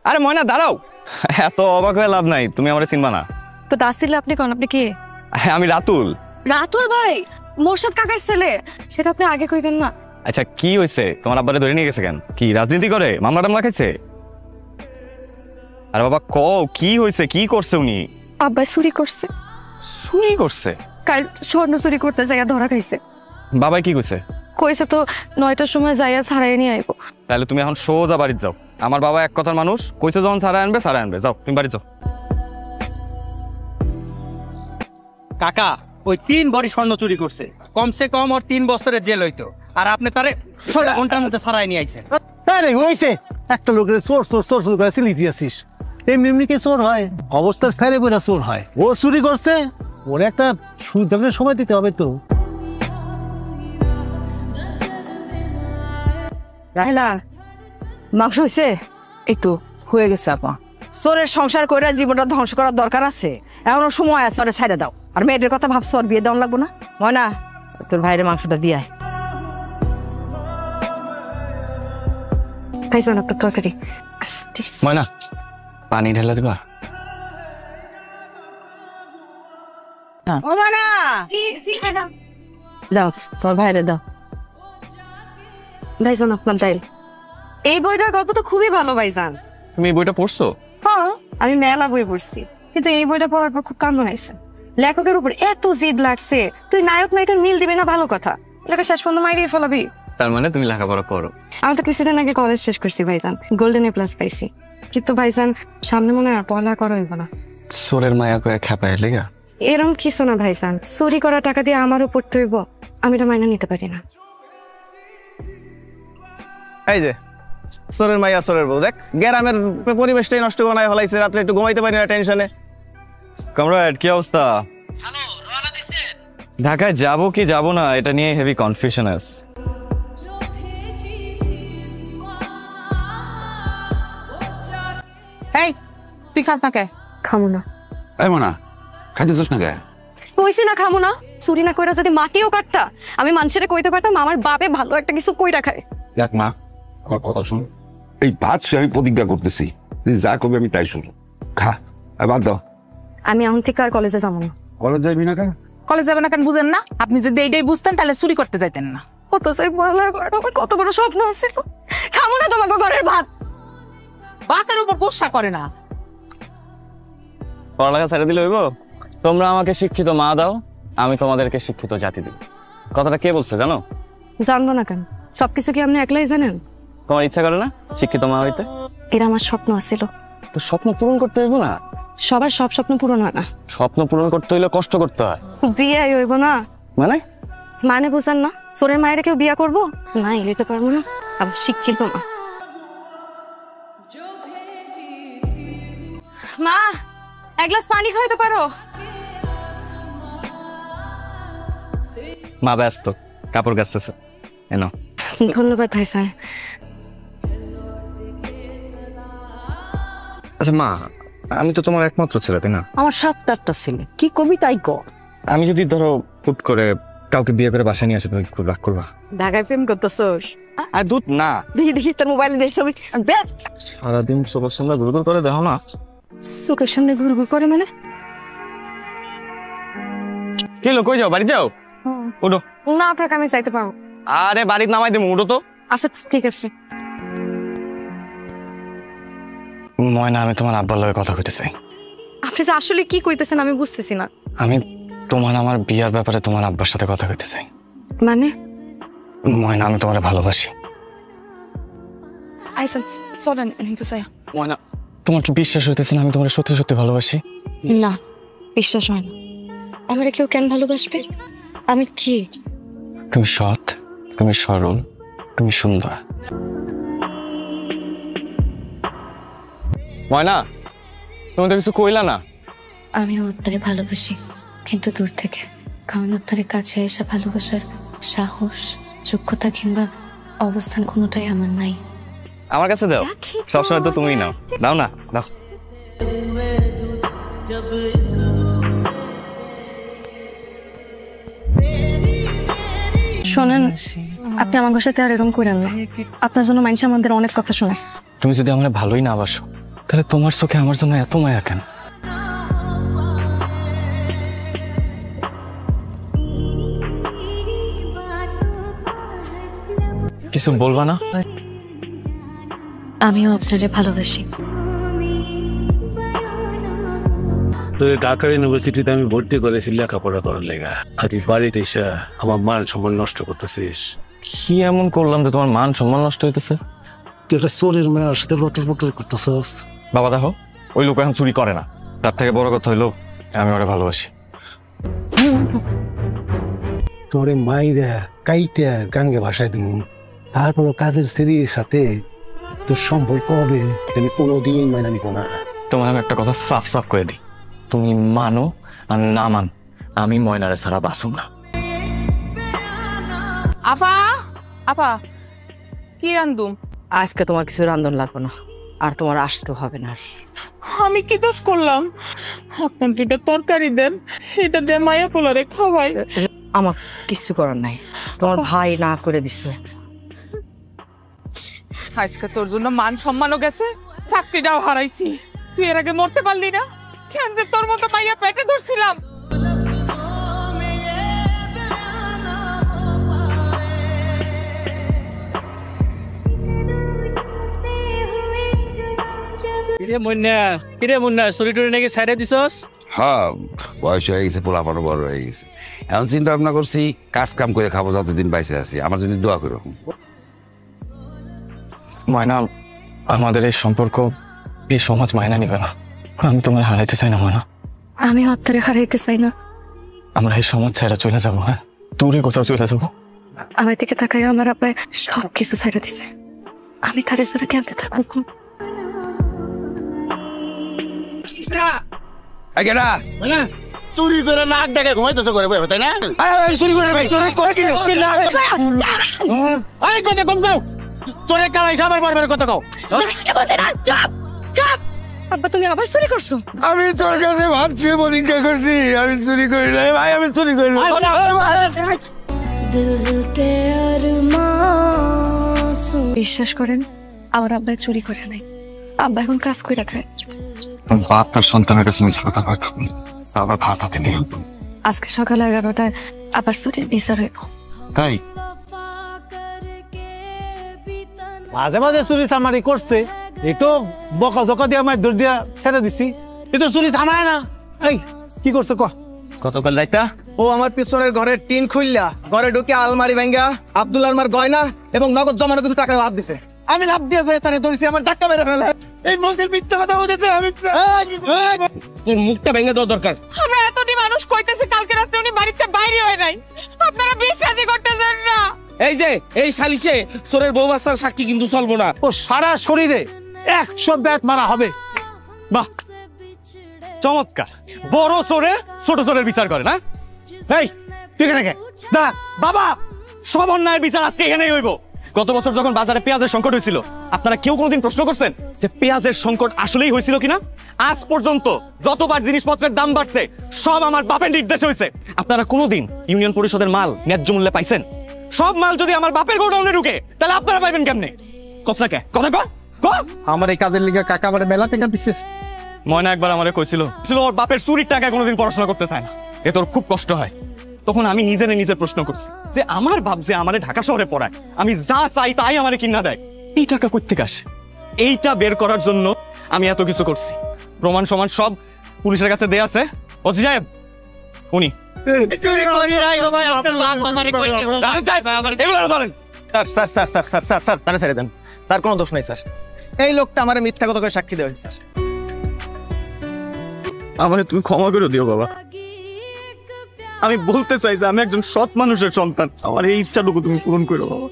আরে ময়না দাঁড়াও, এত অবাক হয়ে লাভ নাই, তুমি আমারে চিনবা না। তো দাসিলে আপনি কোন, আপনি কে? আমি রাতুল। রাতুল ভাই, মোরশাদ কাকার ছেলে, সেটা আপনি আগে কইবেন না। আচ্ছা কি হয়েছে, তোমার আব্বারে ধরে নিয়ে গেছে কেন? কি রাজনীতি করে, মামলা টামলা খাইছে? আরে বাবা কও কি হয়েছে, কি করছে উনি? আব্বাই চুরি করছে। চুরি করছে? কাল স্বর্ণ চুরি করতে যাইয়া ধরা খাইছে। বাবাই কি কইছে? কইছে তো 9টার সময় যাইয়া ছাড়াই নিয়ে আইব। তাহলে তুমি এখন সোজা বাড়িতে যাও। আমার বাবা এক কথার মানুষ, কইছে যখন ছাড়াই আনবে ছাড়াই আনবে। যাও তুমি বাড়ি যাও। কাকা ওই 3 ভরি স্বর্ণ চুরি করছে, কমসে কম ওর 3 বছরের জেল হইতো, আর আপনি তারে 16 ঘন্টার মধ্যে ছাড়াই নিয়ে আইছেন। আরে হইছে, একটা লোকের চোর চোর চোর চোর করে চিনি দিয়েছিস। এমনি এমনি কি চোর হয়? অবস্থার ফেরে বইরা চোর হয়। ও চুরি করছে, ওর একটা সুযোগের সময় দিতে হবে তো। রাহেলা, মাংস হয়েছে? এই তো হয়ে গেছে আপা। চোরের সংসার করে জীবনটা ধ্বংস করার দরকার আছে? এখনো সময় আছে, ওরে ছাইড়া দাও। আর মেয়েদের কথা ভাবছো, আর বিয়ে দেওয়া লাগবো না? ময়না, তোর ভাইয়ের মাংসটা দিয়ে আয়। ভাইজান আপনার তরকারি। আচ্ছা ঠিক আছে। ময়না পানি ঢেলে দিবা? ও ময়না, দাও তোর ভাইরে দাও। ভাইজান আপনার ডাইল। এই বইটার গল্প তো খুবই ভালো ভাইজান। তুমি এই বইটা পড়ছো? হ্যাঁ, আমি মেলা বই পড়ছি, কিন্তু এই বইটা পড়ার পর খুব কান্না হয়েছে। লেখকের উপর এত জিদ লাগছে, তুই নায়ক নায়িকার মিল দিবি না ভালো কথা, লেখা শেষ পর্যন্ত মাইরিয়ে ফেলাবি। তার মানে তুমি লেখাপড়া করো? আমি তো কিছুদিন আগে কলেজ শেষ করছি ভাইজান, গোল্ডেন এ প্লাস পাইছি। কিন্তু ভাইজান সামনে মনে হয় পড়ালেখা করা হইব না। সোরের মায়া কয়ে খেপায় লেগা? এরম কিছু না ভাইজান, চুরি করা টাকা দিয়ে আমারও পড়তে হইব, আমি এটা মাইনা নিতে পারি না। এই যে সোরের মাইয়া সোরের বউ, দেখ গ্রামের পরিবেশটাই নষ্ট বানায় ফেলাইছে। রাত্রে একটু ঘুমাইতে পারি না টেনশনে। কমরেড কি অবস্থা? ঢাকায় যাবো কি যাবো না এটা নিয়ে হেভি কনফিউশন আছে। এই তুই খাস না কে? খামো না। এই মনা, খাইতেছিস না কে? কইছি না খামো না। চুরি না কইরা যদি মাটিও কাটতা, আমি মানুষের কইতে পারতাম আমার বাপে ভালো একটা কিছু কইরা খায়। দেখ মা, আমার কথা শুন। এই ভাত সে আমি প্রতিজ্ঞা করতেছি, তুই যা করবি আমি তাই শুনু। খা, বাদ দাও। আমি এখন থেকে আর কলেজে যাবো না। কলেজ যাবি না কেন? কলেজ যাবে না কেন বুঝেন না? আপনি যদি এইটাই বুঝতেন তাহলে চুরি করতে যাইতেন না। কত চাই পড়ালেখা করার আমার কত বড় স্বপ্ন ছিল। খামো না তোমাকে ঘরের ভাত। ভাতের উপর গোসা করে না। পড়ালেখা ছেড়ে দিলে হইব? তোমরা আমাকে শিক্ষিত মা দাও, আমি তোমাদেরকে শিক্ষিত জাতি দিই। কথাটা কে বলছে জানো? জানবো না কেন, সবকিছু কি আপনি একলাই জানেন? তোমার ইচ্ছা করে না শিক্ষিত মা হইতে? এটা আমার স্বপ্ন আছিল। তো স্বপ্ন পূরণ করতে হইব না? সবার সব স্বপ্ন পূরণ হয় না। স্বপ্ন পূরণ করতে হইলে কষ্ট করতে হয়। বিয়ে হইব না মানে? মানে বুঝেন না? চোরের মায়ের কেউ বিয়া করবো না, এলিতে পারবো না, আবার শিক্ষিত না। মা, এক গ্লাস পানি খাইতে পারো? মা ব্যস্ত, কাপড় কাচতেছে। এনো। ধন্যবাদ ভাই স্যার। আচ্ছা মা, আমি তো তোমার একমাত্র ছেলে, তাই না? আমার 7-8টা ছেলে, কি কবি তাই ক। আমি যদি ধরো হুট করে কাউকে বিয়ে করে বাসায় নিয়ে আসে, তুমি কি রাগ করবা? ঢাকায় প্রেম করতেছোস? আর দুধ না, দেখি দেখি তোর মোবাইলে দেখি ছবি। সারাদিন সবার সামনে গুরুগুর করে দেখো না। চোখের সামনে ঘুর ঘুর করে মানে? কি লো, কই যাও? বাড়ি যাও, উঠো। না থাক, আমি চাইতে পারবো। আরে বাড়িতে নামাই দেবো, উঠো তো। আচ্ছা ঠিক আছে। ময়না, আমি তোমার আব্বার লগে কথা কইতে চাই। আপনি যে আসলে কি কইতেছেন আমি বুঝতেছি না। আমি তোমার আমার বিয়ার ব্যাপারে তোমার আব্বার সাথে কথা কইতে চাই। মানে? ময়না, আমি তোমারে ভালোবাসি। আইসা চলেন নিতে চাই। ময়না, তোমার কি বিশ্বাস হইতেছে না আমি তোমার সত্যি সত্যি ভালোবাসি? না, বিশ্বাস হয় না। আমার কেউ কেন ভালোবাসবে? আমি কি? তুমি সৎ, তুমি সরল, তুমি সুন্দর। ময়না, তুমি তো কিছু কইলা না। আমি আপনারে ভালোবাসি, কিন্তু দূর থেকে। কারণ আপনার কাছে এসে ভালোবাসার সাহস, যোগ্যতা কিংবা অবস্থান কোনোটাই আমার নাই। আমার কাছে দাও, সবসময় তো তুমিই নাও। দাও না, দাও। শোনেন, আপনি আমার সাথে আর এরকম করেন না। আপনার জন্য মানুষ আমাদের অনেক কথা শোনে। তুমি যদি আমার ভালোই না বাসো, তাহলে তোমার চোখে আমার জন্য এত মায়া কেন? কিছু বলবা না? আমিও আপনারে ভালোবাসি। তো ঢাকা ইউনিভার্সিটিতে আমি ভর্তি করেছি লেখাপড়া করার লেগা। আর এই বাড়িতে এসে আমার মান সম্মান নষ্ট করতেছিস। কি এমন করলাম যে তোমার মান সম্মান নষ্ট হইতেছে? তুই একটা চোরের মেয়ের সাথে লটর পটর করতেছিস। বাবা দেখো, ওই লোক এখন চুরি করে না। তার থেকে বড় কথা হইলো আমি ওরে ভালোবাসি। তোরে মাইরা কাইটা গাঙ্গে ভাসায় দিন, তারপর কাজের স্ত্রীর সাথে তোর সম্পর্ক হবে আমি কোনোদিন মাইনা নিব না। তোমার আমি একটা কথা সাফ সাফ করে দিই, তুমি মানো আর না মান, আমি ময়নারে ছাড়া বাঁচব না। আপা আপা কি রান্ধুম? আজকে তোমার কিছু রান্ধন লাগবে না, আর তোমার আসতে হবে না। আমি কি দোষ করলাম? আপনার দুইটা তরকারি দেন, এটা দিয়ে মায়া পোলারে খাওয়াই। আমার কিছু করার নাই, তোমার ভাই না করে দিচ্ছে। আজকে তোর জন্য মান সম্মানও গেছে, চাকরিটাও হারাইছি। তুই এর আগে মরতে পারলি না কেন? যে তোর মতো মাইয়া পেটে ধরছিলাম। কিরে মুন্না চুরি টুরি নাকি সাইডে দিছস? হ্যাঁ, বয়স হয়ে গেছে, পোলাপানো বড় হয়ে গেছে। এখন চিন্তা ভাবনা করছি কাজ কাম করে খাবো, যতদিন বাইসে আছি। আমার জন্য দোয়া করো। ময়না, আমাদের এই সম্পর্ক এই সমাজ মায়না নিবে না। আমি তোমার হারাইতে চাই না ময়না। আমিও আপনারে হারাইতে চাই না। আমরা এই সমাজ ছেড়ে চলে যাবো। হ্যাঁ, দূরে কোথাও চলে যাবো। আমার দিকে তাকাই আমার আব্বাই সব কিছু ছাইড়া দিছে। আমি তারে ছাড়া কেমনে থাকবো? চুরি করে নাক ডাকে ঘুমাইতেছে করে বই, তাই না? চুরি করে ভাই, চুরি করে কি? আরে কথা কম দাও, চোরে কামাই খাবার পারবে কথা কও। আব্বা তুমি আবার চুরি করছো? আমি তোর কাছে ভাবছি, প্রতিজ্ঞা করছি আমি চুরি করি নাই ভাই, আমি চুরি করি নাই। বিশ্বাস করেন, আমার আব্বাই চুরি করে নাই। আব্বা এখন কাজ করে খায়। বাপ তার সন্তানের কাছে মিথ্যা কথা বলে আবার ভাত হাতে নিয়ে। আজকে সকাল 11টায় আবার চুরির বিচার হইব। তাই মাঝে মাঝে চুরি চামারি করছে, একটু বকা জকা দিয়ে আমার দৌড় দিয়া ছেড়ে দিছি। এটা চুরি থামায় না। এই কি করছে ক? গতকাল রাইতা ও আমার পিছনের ঘরের টিন খুললা ঘরে ঢুকে আলমারি ভাঙ্গা আব্দুল আলমার গয়না এবং নগদ জমানো কিছু টাকা হাত দিছে। আমি লাভ দিয়ে যাই তারে ধরেছি, আমার ধাক্কা মেরে ফেলে। এই মন্দির মিথ্যা কথা বলতেছে। আমি তোর মুখটা ভেঙে দেওয়া দরকার। আমরা এতটি মানুষ কইতেছে কালকে রাতে উনি বাড়িতে বাইরে হয় নাই, আপনারা বিশ্বাসই করতেছেন না। এই যে এই সালিশে চোরের বউ বাচ্চার সাক্ষী কিন্তু চলবো না। ও সারা শরীরে 100 ব্যাট মারা হবে। বাহ, চমৎকার। বড় চোরে ছোট চোরের বিচার করে না? এই তুই এখানে কে? দাঁড়া বাবা, সব অন্যায়ের বিচার আজকে এখানেই হইব। গত বছর যখন বাজারে পেঁয়াজের সংকট হয়েছিল, আপনারা কেউ কোনোদিন প্রশ্ন করছেন যে পেঁয়াজের সংকট আসলেই হয়েছিল কিনা? আজ পর্যন্ত যতবার জিনিসপত্রের দাম বাড়ছে সব আমার বাপের নির্দেশ হয়েছে। আপনারা কোনোদিন ইউনিয়ন পরিষদের মাল ন্যায্য মূল্যে পাইছেন? সব মাল যদি আমার বাপের গোডাউনে ঢুকে তাহলে আপনারা পাইবেন কেমনে? কথা কে? কথা কর। আমার এই কাজের লিগে কাকা আমার মেলা টাকা দিচ্ছে। ময়না একবার আমারে কইছিল ওর বাপের চুরির টাকায় কোনোদিন পড়াশোনা করতে চায় না, এ তোর খুব কষ্ট হয়। তখন আমি নিজের প্রশ্ন করছি যে আমার বাপ যে আমারে ঢাকা শহরে পড়ায়, আমি যা চাই তাই আমারে কিনা দেয়, এই টাকা কই থেকে আসে? এইটা বের করার জন্য আমি এত কিছু করছি। প্রমাণ সমান সব পুলিশের কাছে দেয়া আছে। ওসি সাহেব, উনি ছেড়ে দেন, তার কোনো দোষ নাই স্যার। এই লোকটা আমার মিথ্যা কথা করে সাক্ষী দেওয়া স্যার। আমারে তুমি ক্ষমা করে দিও বাবা। আমি বলতে চাই যে আমি একজন সৎ মানুষের সন্তান, আমার এই ইচ্ছাটুকু তুমি পূরণ করো বাবা।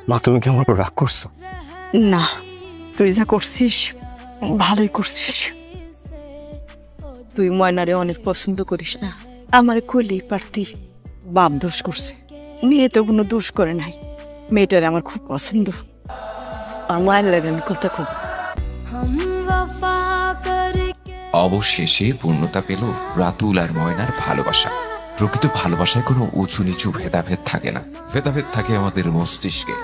মা, তুমি কি আমার উপর রাগ করছো? না, তুই যা করছিস ভালোই করছিস। তুই ময়নারে অনেক পছন্দ করিস না, আমার কইলেই পারতি। বাপ দোষ করছে, মেয়ে তো কোনো দোষ করে নাই। মেয়েটার আমার খুব পছন্দ, আর মায়ের লাগেন কথা খুব। অবশেষে পূর্ণতা পেল রাতুল আর ময়নার ভালোবাসা। প্রকৃত ভালোবাসায় কোনো উঁচু নিচু ভেদাভেদ থাকে না, ভেদাভেদ থাকে আমাদের মস্তিষ্কে।